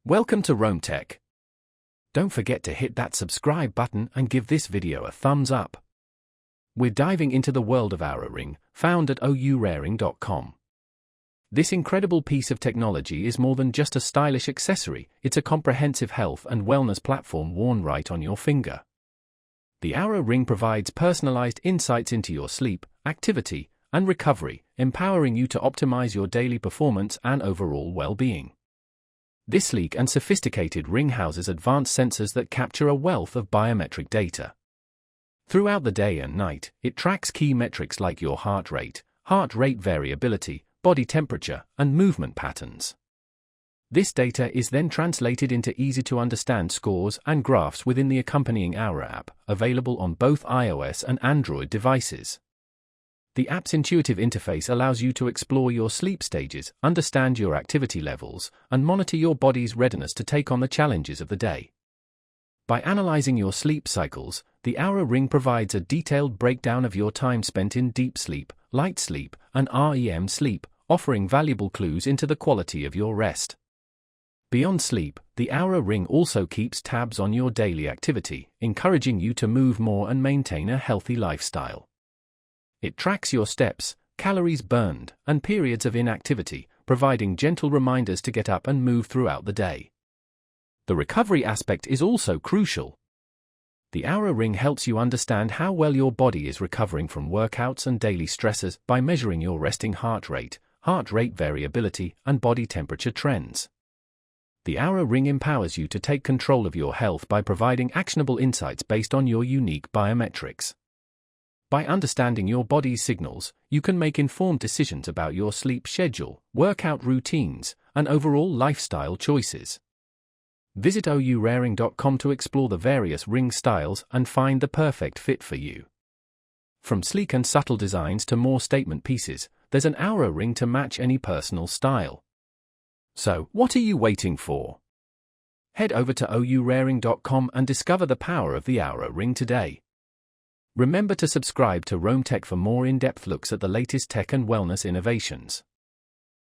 Welcome to Rome Tech. Don't forget to hit that subscribe button and give this video a thumbs up. We're diving into the world of Oura Ring, found at ouraring.com. This incredible piece of technology is more than just a stylish accessory, it's a comprehensive health and wellness platform worn right on your finger. The Oura Ring provides personalized insights into your sleep, activity, and recovery, empowering you to optimize your daily performance and overall well-being. This sleek and sophisticated ring houses advanced sensors that capture a wealth of biometric data. Throughout the day and night, it tracks key metrics like your heart rate variability, body temperature, and movement patterns. This data is then translated into easy-to-understand scores and graphs within the accompanying Oura app, available on both iOS and Android devices. The app's intuitive interface allows you to explore your sleep stages, understand your activity levels, and monitor your body's readiness to take on the challenges of the day. By analyzing your sleep cycles, the Oura Ring provides a detailed breakdown of your time spent in deep sleep, light sleep, and REM sleep, offering valuable clues into the quality of your rest. Beyond sleep, the Oura Ring also keeps tabs on your daily activity, encouraging you to move more and maintain a healthy lifestyle. It tracks your steps, calories burned, and periods of inactivity, providing gentle reminders to get up and move throughout the day. The recovery aspect is also crucial. The Oura Ring helps you understand how well your body is recovering from workouts and daily stressors by measuring your resting heart rate variability, and body temperature trends. The Oura Ring empowers you to take control of your health by providing actionable insights based on your unique biometrics. By understanding your body's signals, you can make informed decisions about your sleep schedule, workout routines, and overall lifestyle choices. Visit ouraring.com to explore the various ring styles and find the perfect fit for you. From sleek and subtle designs to more statement pieces, there's an Oura Ring to match any personal style. So, what are you waiting for? Head over to ouraring.com and discover the power of the Oura Ring today. Remember to subscribe to Rome Tech for more in-depth looks at the latest tech and wellness innovations.